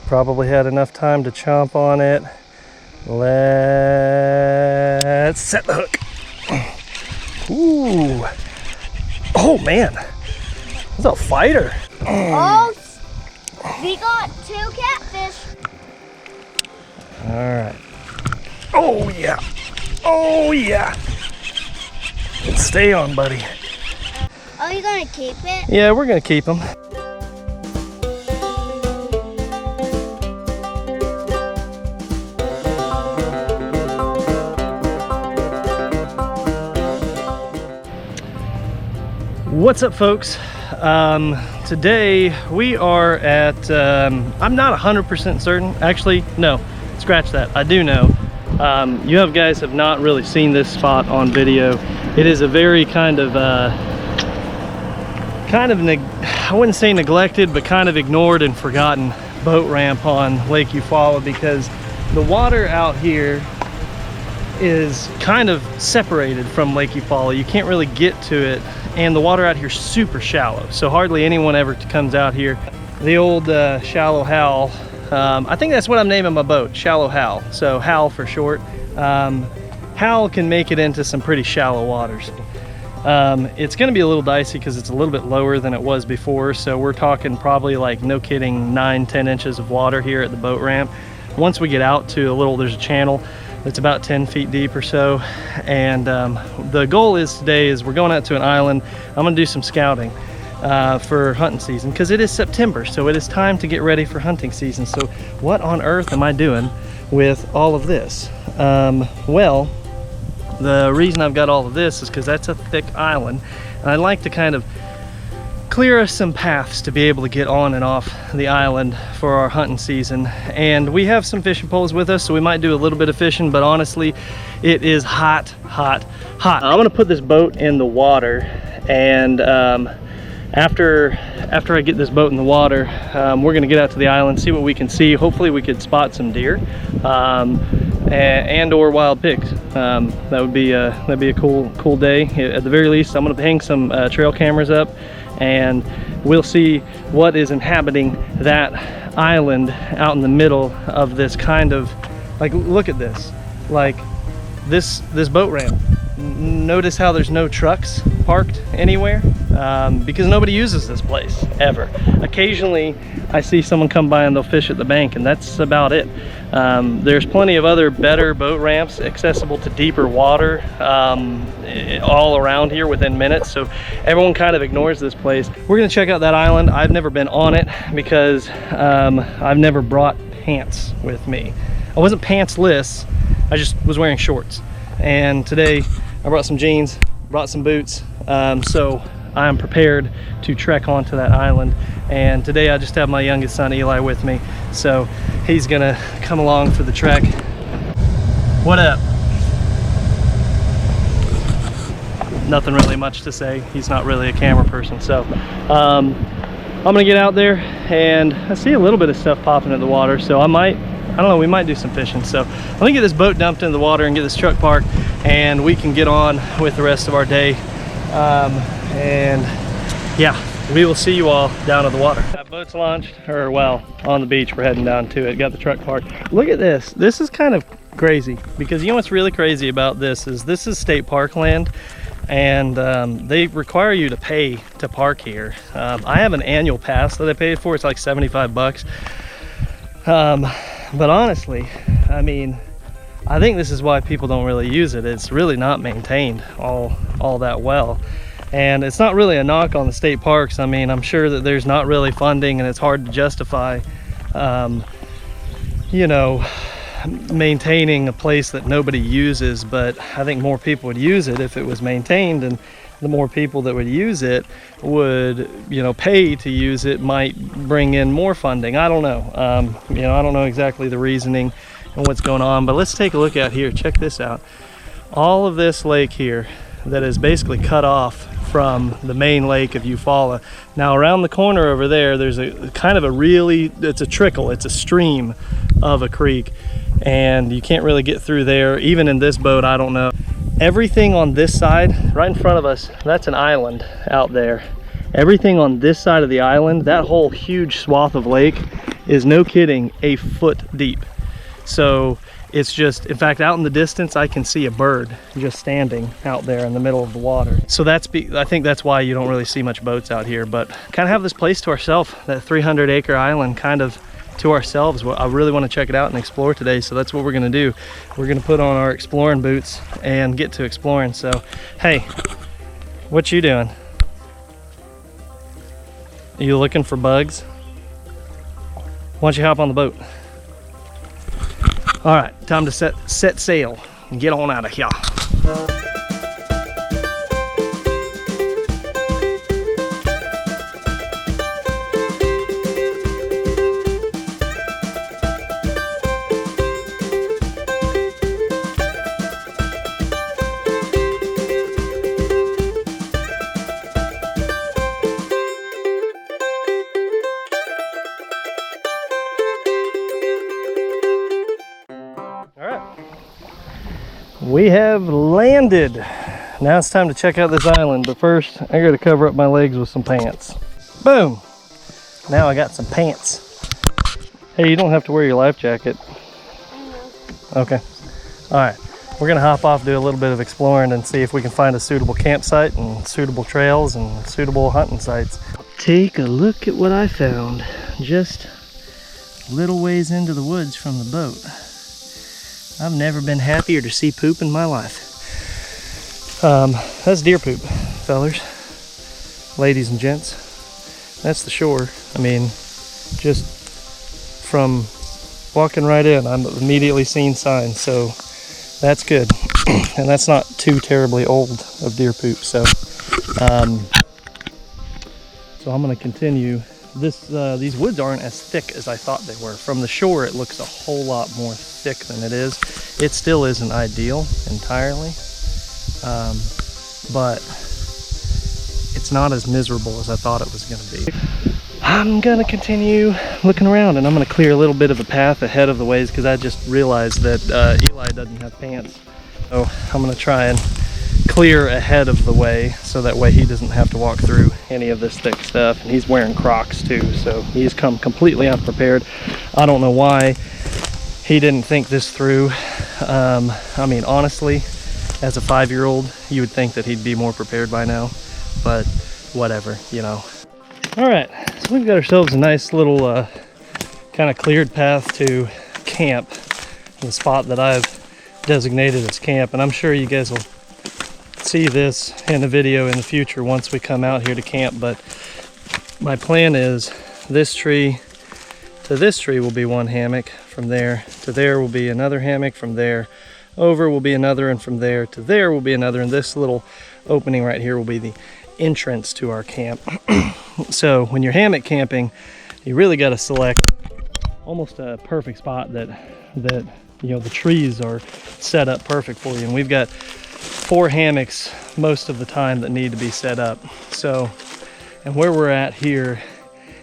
Probably had enough time to chomp on it. Let's set the hook. Ooh. Oh man, that's a fighter. Oh, we got 2 catfish. All right. Oh yeah. Oh yeah. Stay on, buddy. Are you gonna keep it? Yeah, we're gonna keep them. What's up, folks? Today we are at, I'm not 100% certain. Actually, no, scratch that. I do know. You guys have not really seen this spot on video. It is a very I wouldn't say neglected, but kind of ignored and forgotten boat ramp on Lake Eufaula, because the water out here is kind of separated from Lake Eufaula. You can't really get to it, and the water out here is super shallow, so hardly anyone ever comes out here. The old Shallow Hal, I think that's what I'm naming my boat, Shallow Hal, so Hal for short. Hal can make it into some pretty shallow waters. It's going to be a little dicey because it's a little bit lower than it was before, so we're talking probably, like, no kidding, 9-10 inches of water here at the boat ramp. Once we get out to there's a channel that's about 10 feet deep or so, and the goal today is we're going out to an island. I'm going to do some scouting for hunting season, because it is September, so it is time to get ready for hunting season. So what on earth am I doing with all of this? Well, the reason I've got all of this is because that's a thick island, and I'd like to kind of clear us some paths to be able to get on and off the island for our hunting season. And we have some fishing poles with us, so we might do a little bit of fishing, but honestly, it is hot, hot, hot. I'm gonna put this boat in the water, and after I get this boat in the water, we're gonna get out to the island, see what we can see. Hopefully we could spot some deer and or wild pigs. That'd be a cool day. At the very least, I'm gonna hang some trail cameras up, and we'll see what is inhabiting that island out in the middle of this kind of, like, look at this, like this boat ramp. Notice how there's no trucks parked anywhere, because nobody uses this place ever. Occasionally I see someone come by and they'll fish at the bank, and that's about it. There's plenty of other better boat ramps accessible to deeper water all around here within minutes, so everyone kind of ignores this place. We're gonna check out that island. I've never been on it because I've never brought pants with me. I wasn't pantsless, I just was wearing shorts. And today I brought some jeans, brought some boots, so I'm prepared to trek onto that island. And today I just have my youngest son Eli with me, so he's gonna come along for the trek. What up? Nothing really much to say. He's not really a camera person, so I'm gonna get out there, and I see a little bit of stuff popping in the water, so I don't know, we might do some fishing. So let me get this boat dumped into the water and get this truck parked, and we can get on with the rest of our day. And yeah, we will see you all down at the water. That boat's launched, or well, on the beach. We're heading down to it. Got the truck parked. Look at this. This is kind of crazy, because you know what's really crazy about this is state park land, and they require you to pay to park here. I have an annual pass that I paid for. It's like 75 bucks. But honestly, I mean, I think this is why people don't really use it. It's really not maintained all that well. And it's not really a knock on the state parks. I mean, I'm sure that there's not really funding, and it's hard to justify, you know, maintaining a place that nobody uses. But I think more people would use it if it was maintained, and the more people that would use it would, you know, pay to use it, might bring in more funding. I don't know. You know, I don't know exactly the reasoning and what's going on, but let's take a look out here. Check this out. All of this lake here that is basically cut off from the main lake of Eufaula. Now around the corner over there, there's a kind of it's a trickle, it's a stream of a creek, and you can't really get through there. Even in this boat, I don't know. Everything on this side, right in front of us, that's an island out there. Everything on this side of the island, that whole huge swath of lake is, no kidding, a foot deep. So it's just, in fact, out in the distance, I can see a bird just standing out there in the middle of the water. So I think that's why you don't really see much boats out here, but kind of have this place to ourselves, that 300-acre island kind of to ourselves. I really want to check it out and explore today, so that's what we're gonna do. We're gonna put on our exploring boots and get to exploring. So, hey, what you doing? Are you looking for bugs? Why don't you hop on the boat? All right, time to set sail and get on out of here. We have landed. Now it's time to check out this island, but first I gotta cover up my legs with some pants. Boom! Now I got some pants. Hey, you don't have to wear your life jacket. Okay. Alright, we're gonna hop off, do a little bit of exploring and see if we can find a suitable campsite and suitable trails and suitable hunting sites. Take a look at what I found just a little ways into the woods from the boat. I've never been happier to see poop in my life. That's deer poop, fellers, ladies and gents. That's the shore. I mean, just from walking right in, I'm immediately seen signs, so that's good. And that's not too terribly old of deer poop, so I'm gonna continue. These woods aren't as thick as I thought they were. From the shore, it looks a whole lot more thick than it is. It still isn't ideal entirely, but it's not as miserable as I thought it was gonna be. I'm gonna continue looking around, and I'm gonna clear a little bit of the path ahead of the ways because I just realized that Eli doesn't have pants. So I'm gonna try and clear ahead of the way so that way he doesn't have to walk through any of this thick stuff. And he's wearing Crocs too, so he's come completely unprepared. I don't know why he didn't think this through. I mean, honestly, as a 5-year-old, you would think that he'd be more prepared by now, but whatever, you know. All right, so we've got ourselves a nice little kind of cleared path to camp, the spot that I've designated as camp, and I'm sure you guys will see this in a video in the future once we come out here to camp. But my plan is this tree to this tree will be one hammock, from there to there will be another hammock, from there over will be another, and from there to there will be another, and this little opening right here will be the entrance to our camp. So when you're hammock camping, you really got to select almost a perfect spot that you know, the trees are set up perfect for you. And we've got 4 hammocks most of the time that need to be set up. So, and where we're at here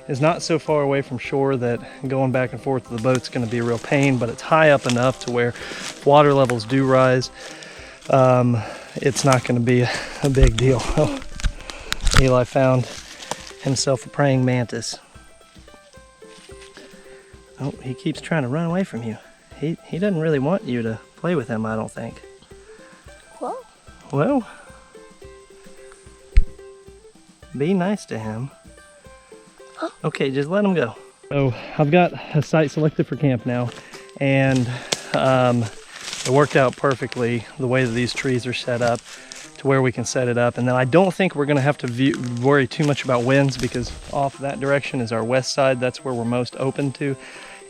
is not so far away from shore that going back and forth to the boat's going to be a real pain, but it's high up enough to where if water levels do rise, it's not going to be a big deal. Oh, Eli found himself a praying mantis. Oh, he keeps trying to run away from you. He doesn't really want you to play with him, I don't think. Well, be nice to him. Okay, just let him go. So I've got a site selected for camp now, and it worked out perfectly the way that these trees are set up to where we can set it up. And then I don't think we're gonna have to worry too much about winds, because off that direction is our west side. That's where we're most open to.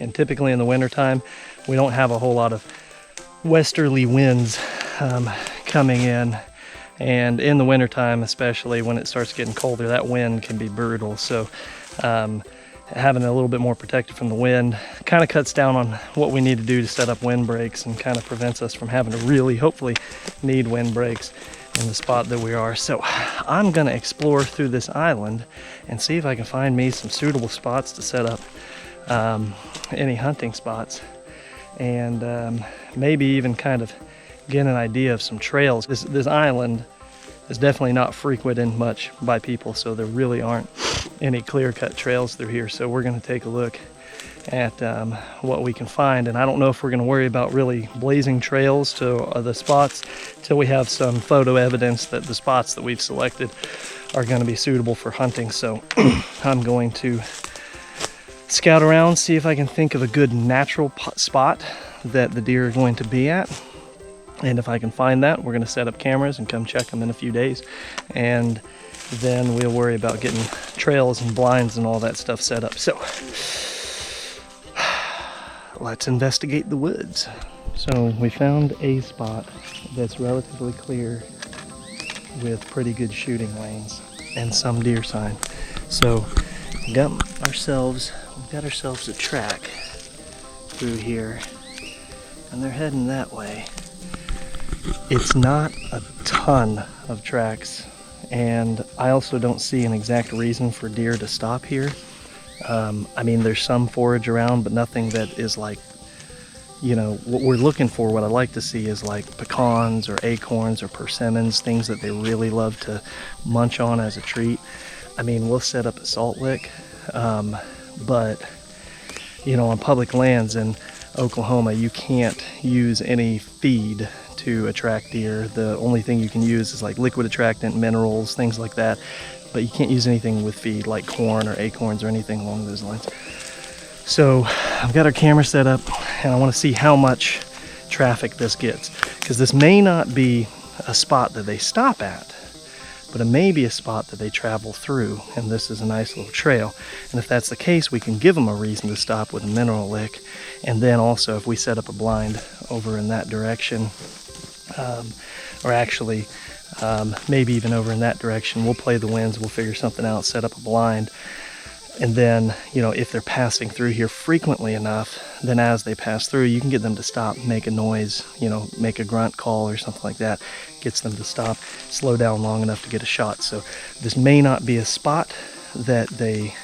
And typically in the wintertime, we don't have a whole lot of westerly winds coming in. And in the wintertime, especially when it starts getting colder, that wind can be brutal. So having a little bit more protected from the wind kind of cuts down on what we need to do to set up windbreaks, and kind of prevents us from having to really, hopefully, need windbreaks in the spot that we are. So I'm gonna explore through this island and see if I can find me some suitable spots to set up any hunting spots, and maybe even kind of get an idea of some trails. This island is definitely not frequented much by people, so there really aren't any clear-cut trails through here. So we're going to take a look at what we can find, and I don't know if we're going to worry about really blazing trails to the spots till we have some photo evidence that the spots that we've selected are going to be suitable for hunting. So I'm going to scout around, see if I can think of a good natural spot that the deer are going to be at. And if I can find that, we're going to set up cameras and come check them in a few days. And then we'll worry about getting trails and blinds and all that stuff set up. So let's investigate the woods. So we found a spot that's relatively clear with pretty good shooting lanes and some deer sign. So we got ourselves a track through here, and they're heading that way. It's not a ton of tracks, and I also don't see an exact reason for deer to stop here. I mean, there's some forage around, but nothing that is like, you know, what we're looking for. What I like to see is like pecans or acorns or persimmons, things that they really love to munch on as a treat. I mean, we'll set up a salt lick, but you know, on public lands in Oklahoma, you can't use any feed to attract deer. The only thing you can use is like liquid attractant, minerals, things like that, but you can't use anything with feed like corn or acorns or anything along those lines. So I've got our camera set up, and I want to see how much traffic this gets, because this may not be a spot that they stop at, but it may be a spot that they travel through, and this is a nice little trail. And if that's the case, we can give them a reason to stop with a mineral lick. And then also, if we set up a blind over in that direction, or actually maybe even over in that direction, we'll play the winds, we'll figure something out, set up a blind. And then, you know, if they're passing through here frequently enough, then as they pass through, you can get them to stop, make a noise, you know, make a grunt call or something like that. Gets them to stop, slow down long enough to get a shot. So this may not be a spot that they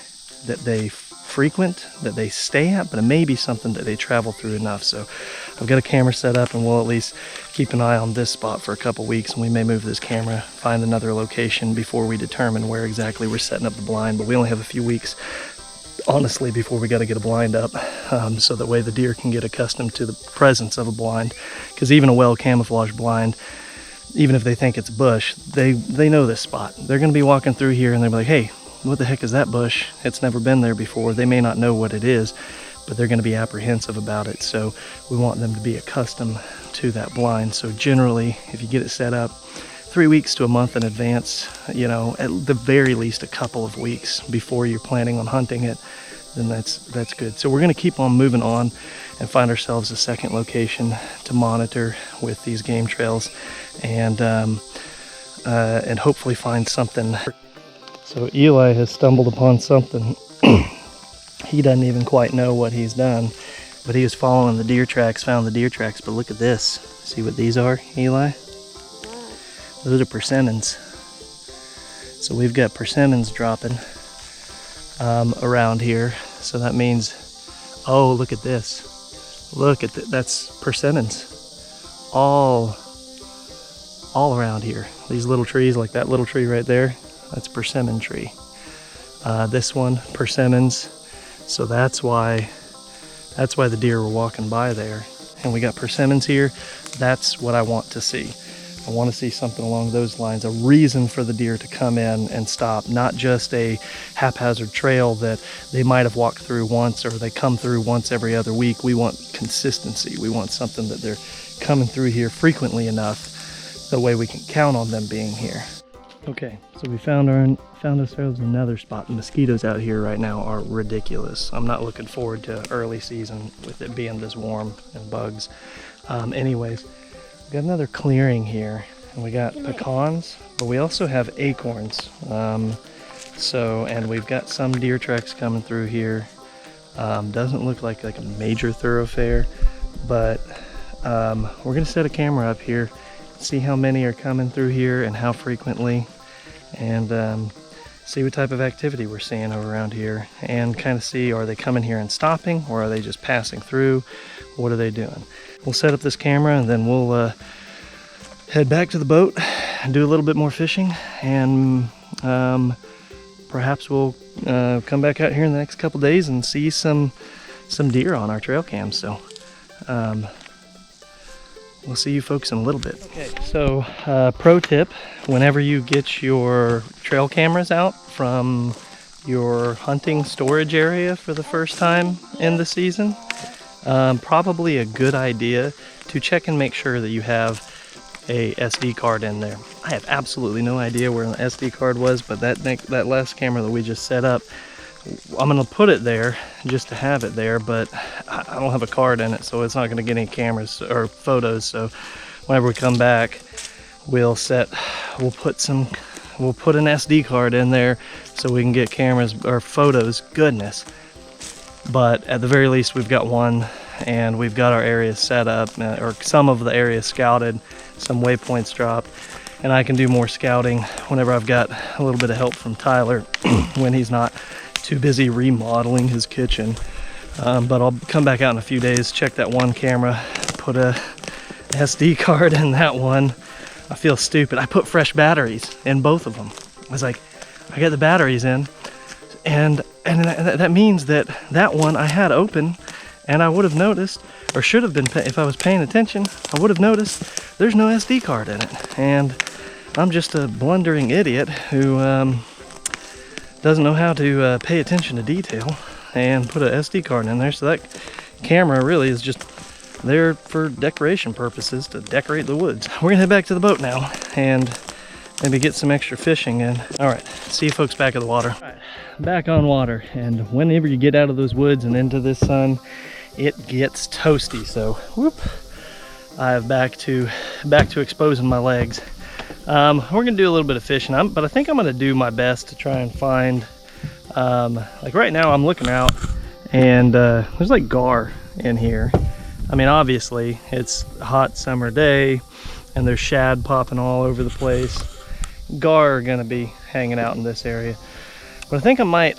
frequent, that they stay at, but it may be something that they travel through enough. So I've got a camera set up, and we'll at least keep an eye on this spot for a couple weeks, and we may move this camera, find another location before we determine where exactly we're setting up the blind. But we only have a few weeks, honestly, before we got to get a blind up, so that way the deer can get accustomed to the presence of a blind. Because even a well camouflaged blind, even if they think it's bush, they know this spot. They're going to be walking through here, and they'll be like, hey, what the heck is that bush? It's never been there before. They may not know what it is, but they're going to be apprehensive about it. So we want them to be accustomed to that blind. So generally, if you get it set up 3 weeks to a month in advance, you know, at the very least a couple of weeks before you're planning on hunting it, then that's good. So we're going to keep on moving on and find ourselves a second location to monitor with these game trails, and hopefully find something. So Eli has stumbled upon something. He doesn't even quite know what he's done, but he was following the deer tracks, found the deer tracks. But look at this. See what these are, Eli? Those are persimmons. So we've got persimmons dropping around here. So that means, oh, look at this. Look at that. That's persimmons. All around here. These little trees, like that little tree right there, that's a persimmon tree. This one, persimmons. So that's why the deer were walking by there. And we got persimmons here. That's what I want to see. I want to see something along those lines, a reason for the deer to come in and stop, not just a haphazard trail that they might have walked through once, or they come through once every other week. We want consistency. We want something that they're coming through here frequently enough, the way we can count on them being here. Okay, so we found ourselves another spot. The mosquitoes out here right now are ridiculous. I'm not looking forward to early season with it being this warm and bugs. Anyways, we got another clearing here, and we got pecans, but we also have acorns. And we've got some deer tracks coming through here. Doesn't look like a major thoroughfare, but we're gonna set a camera up here, see how many are coming through here and how frequently, and see what type of activity we're seeing around here, and kind of see, are they coming here and stopping, or are they just passing through? What are they doing? We'll set up this camera, and then we'll head back to the boat and do a little bit more fishing, and perhaps we'll come back out here in the next couple days and see some deer on our trail cam. So we'll see you folks in a little bit. Okay, so pro tip, whenever you get your trail cameras out from your hunting storage area for the first time in the season, probably a good idea to check and make sure that you have a SD card in there. I have absolutely no idea where the SD card was, but that last camera that we just set up, I'm gonna put it there just to have it there, but I don't have a card in it, so it's not gonna get any cameras or photos. So whenever we come back, we'll put an SD card in there so we can get cameras or photos. Goodness. But at the very least, we've got one, and we've got our area set up, or some of the area scouted, some waypoints dropped, and I can do more scouting whenever I've got a little bit of help from Tyler when he's not too busy remodeling his kitchen. But I'll come back out in a few days, check that one camera, put a SD card in that one. I feel stupid. I put fresh batteries in both of them. I was like, I got the batteries in, and that means that one I had open, and I would have noticed, or should have been, if I was paying attention, I would have noticed there's no SD card in it. And I'm just a blundering idiot who doesn't know how to pay attention to detail and put an SD card in there. So that camera really is just there for decoration purposes, to decorate the woods. We're gonna head back to the boat now and maybe get some extra fishing in. All right, see you folks back at the water. All right, back on water, and whenever you get out of those woods and into this sun, it gets toasty. So whoop, I have back to exposing my legs. We're gonna do a little bit of fishing, but I think I'm gonna do my best to try and find, like right now I'm looking out, and there's like gar in here. I mean, obviously it's a hot summer day and there's shad popping all over the place. Gar are gonna be hanging out in this area, but I think I might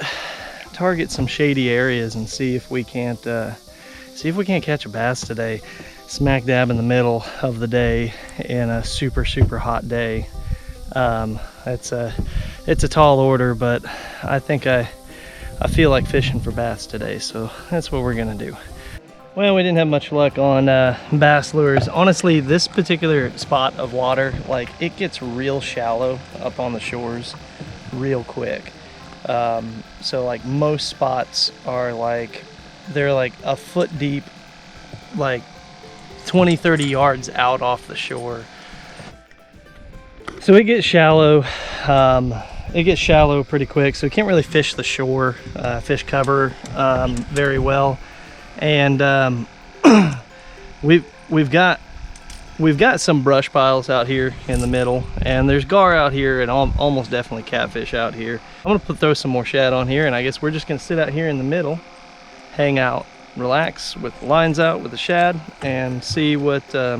target some shady areas and see if we can't catch a bass today, smack dab in the middle of the day in a super hot day. It's a tall order, but I think I feel like fishing for bass today, so that's what we're gonna do. Well, we didn't have much luck on bass lures. Honestly, this particular spot of water, like, it gets real shallow up on the shores real quick. So like most spots are like, they're like a foot deep, like 20-30 yards out off the shore. So it gets shallow. It gets shallow pretty quick, so we can't really fish the shore, fish cover very well. And we've got some brush piles out here in the middle, and there's gar out here, and almost definitely catfish out here. I'm gonna throw some more shad on here, and I guess we're just gonna sit out here in the middle, hang out, relax with the lines out with the shad, and see what the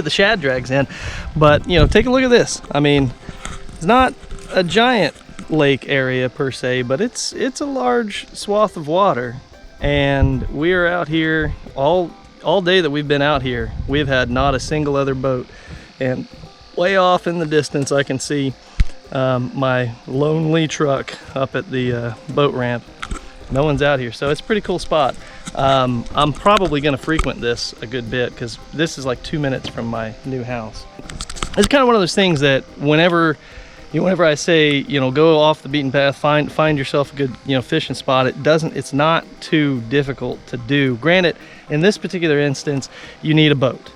shad drags in. But you know, take a look at this. I mean, it's not a giant lake area per se, but it's a large swath of water. And we are out here all day that we've been out here. We've had not a single other boat, and way off in the distance I can see my lonely truck up at the boat ramp. No one's out here, so it's a pretty cool spot. I'm probably gonna frequent this a good bit, because this is like 2 minutes from my new house. It's kind of one of those things that whenever I say, you know, go off the beaten path, find yourself a good, you know, fishing spot, it's not too difficult to do. Granted, in this particular instance, you need a boat.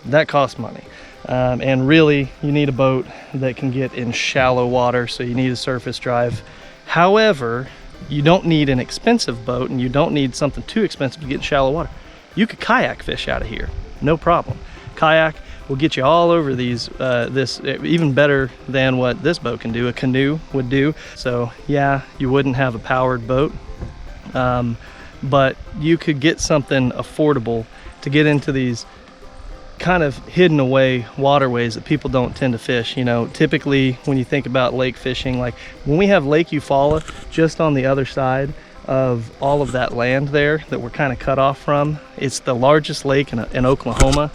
That costs money. And really, you need a boat that can get in shallow water, so you need a surface drive. However, you don't need an expensive boat, and you don't need something too expensive to get in shallow water. You could kayak fish out of here, no problem. Kayak will get you all over these, this even better than what this boat can do, a canoe would do. So yeah, you wouldn't have a powered boat, but you could get something affordable to get into these kind of hidden away waterways that people don't tend to fish. You know, typically when you think about lake fishing, like when we have Lake Eufaula just on the other side of all of that land there that we're kind of cut off from, it's the largest lake in Oklahoma.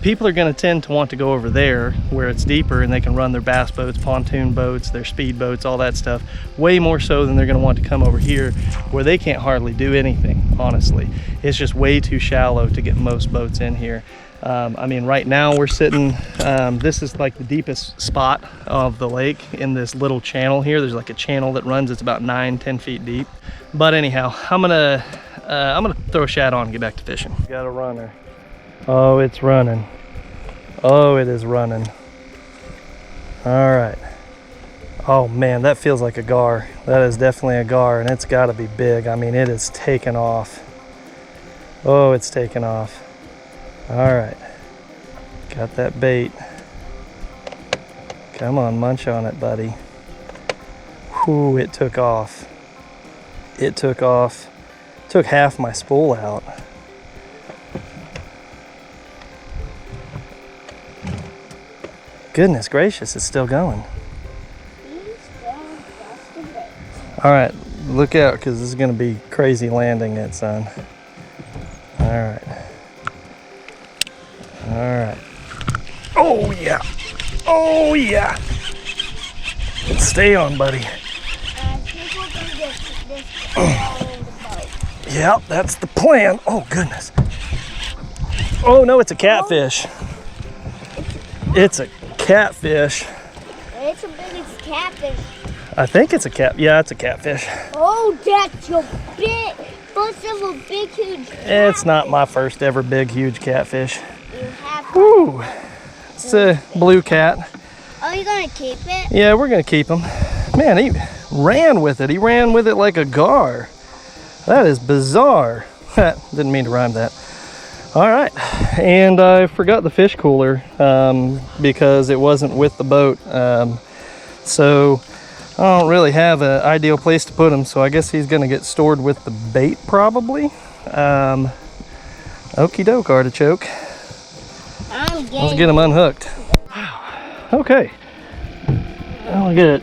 people are going to tend to want to go over there where it's deeper and they can run their bass boats, pontoon boats, their speed boats, all that stuff, way more so than they're going to want to come over here where they can't hardly do anything, honestly. It's just way too shallow to get most boats in here. I mean, right now we're sitting, this is like the deepest spot of the lake in this little channel here. There's like a channel that runs, it's about 9-10 feet deep. But anyhow, I'm gonna throw a shad on and get back to fishing. Got a runner. Oh, it's running. Oh, it is running. All right. Oh man, that feels like a gar. That is definitely a gar, and it's gotta be big. I mean, it is taken off. Oh, it's taken off. All right, got that bait. Come on, munch on it, buddy. Whew, it took off. It took off. Took half my spool out. Goodness gracious, it's still going. All right, look out, because this is gonna be crazy landing it, son. All right. All right. Oh yeah. Oh yeah. Stay on, buddy. Yep, that's the plan. Oh goodness. Oh no, it's a catfish. It's a catfish. It's a big catfish. I think it's a cat. Yeah, it's a catfish. Oh, that's your first ever big, huge catfish. It's not my first ever big, huge catfish. You have Woo! It's a blue cat. Oh, you gonna keep it? Yeah, we're gonna keep him. Man, he ran with it. He ran with it like a gar. That is bizarre. Didn't mean to rhyme that. All right, and I forgot the fish cooler because it wasn't with the boat. So I don't really have an ideal place to put him, so I guess he's gonna get stored with the bait probably. Okie doke, artichoke. Let's get him unhooked. Okay. I'll get it.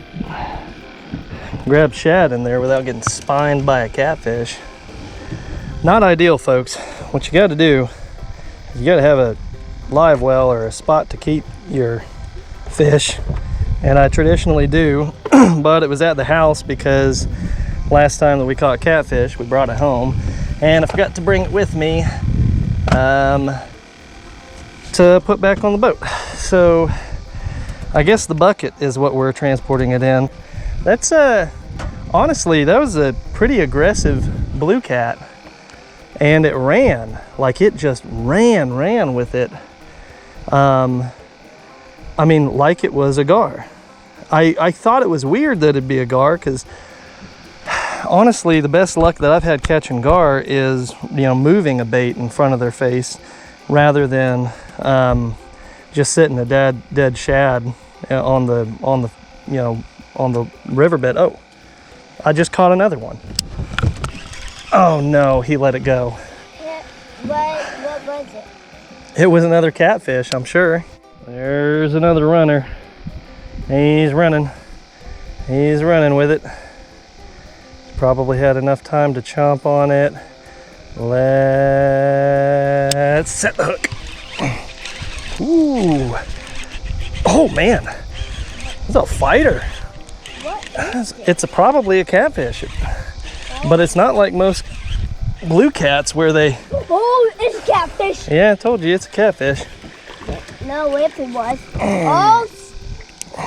Grab shad in there without getting spined by a catfish. Not ideal, folks. What you got to do is you got to have a live well or a spot to keep your fish. And I traditionally do, but it was at the house because last time that we caught catfish, we brought it home and I forgot to bring it with me to put back on the boat. So I guess the bucket is what we're transporting it in. That's honestly, that was a pretty aggressive blue cat, and it ran, like it just ran with it. I mean, like it was a gar. I thought it was weird that it'd be a gar, because honestly, the best luck that I've had catching gar is, you know, moving a bait in front of their face rather than just sitting a dead shad on the you know, on the riverbed. Oh, I just caught another one. Oh no, he let it go. Yeah, what was it? It was another catfish, I'm sure. There's another runner. He's running with it. Probably had enough time to chomp on it. Let's set the hook. Ooh. Oh man, it's a fighter. It's probably a catfish, but it's not like most blue cats where they... Oh, it's a catfish. Yeah, I told you it's a catfish. No, if it was. Oh,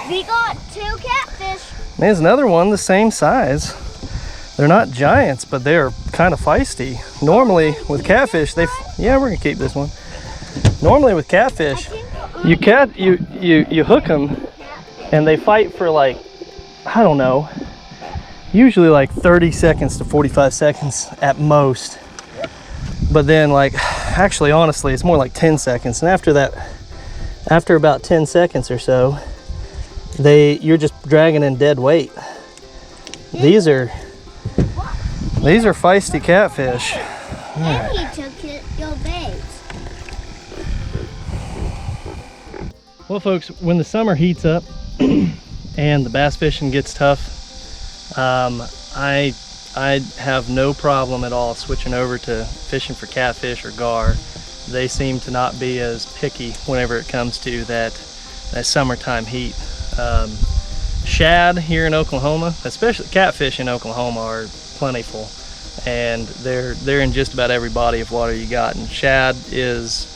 we got two catfish. There's another one the same size. They're not giants, but they're kind of feisty. Normally with catfish, yeah, we're gonna keep this one. Normally with catfish, you hook them and they fight for like, I don't know, usually like 30 seconds to 45 seconds at most. But then like, actually honestly, it's more like 10 seconds. And after that, after about 10 seconds or so, you're just dragging in dead weight. These are feisty catfish. And he took your bait. Well, folks, when the summer heats up and the bass fishing gets tough, I have no problem at all switching over to fishing for catfish or gar. they seem to not be as picky whenever it comes to that summertime heat. Shad here in Oklahoma, especially catfish in Oklahoma, are plentiful, and they're in just about every body of water you got. And shad is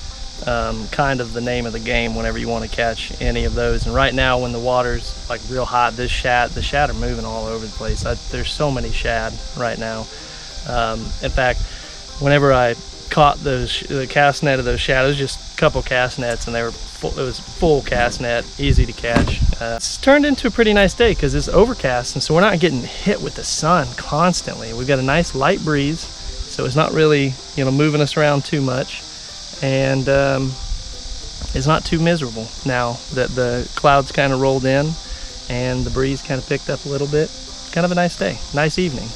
kind of the name of the game whenever you want to catch any of those. And right now, when the water's like real hot, the shad are moving all over the place. There's so many shad right now. In fact, whenever I caught the cast net of those shad, it was just a couple cast nets, and it was full cast net, easy to catch. It's turned into a pretty nice day because it's overcast, and so we're not getting hit with the sun constantly. We've got a nice light breeze, so it's not really, you know, moving us around too much, and it's not too miserable now that the clouds kind of rolled in and the breeze kind of picked up a little bit. It's kind of a nice day, nice evening.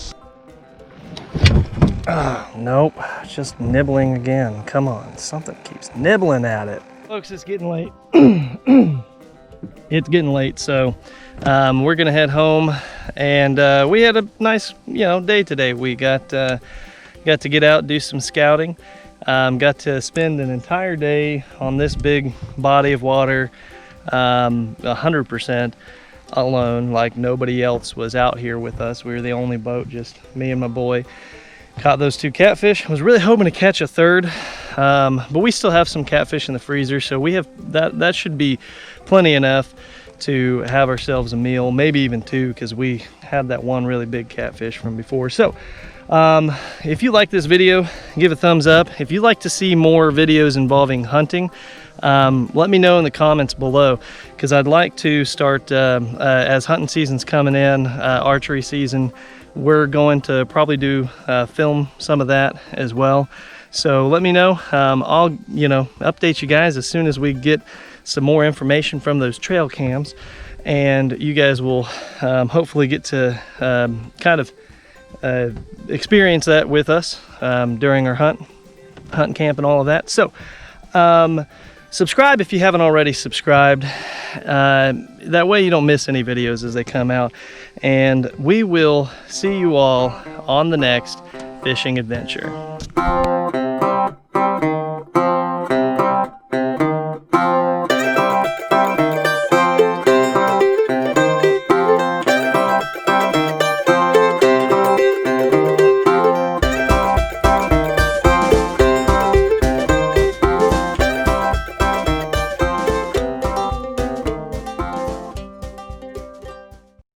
Nope, just nibbling again. Come on, something keeps nibbling at it. Folks, it's getting late. It's getting late, so we're gonna head home. And we had a nice, day today. We got to get out, do some scouting. Got to spend an entire day on this big body of water, 100% alone. Like nobody else was out here with us. We were the only boat, just me and my boy. Caught those 2 catfish. I was really hoping to catch a third, but we still have some catfish in the freezer, so we have that should be plenty enough to have ourselves a meal, maybe even 2, because we had that one really big catfish from before. So if you like this video, give a thumbs up. If you'd like to see more videos involving hunting, let me know in the comments below, because I'd like to start as hunting season's coming in, archery season. We're going to probably do film some of that as well. So let me know. I'll update you guys as soon as we get some more information from those trail cams, and you guys will hopefully get to kind of experience that with us during our hunting camp and all of that. So subscribe if you haven't already subscribed. That way you don't miss any videos as they come out. And we will see you all on the next fishing adventure.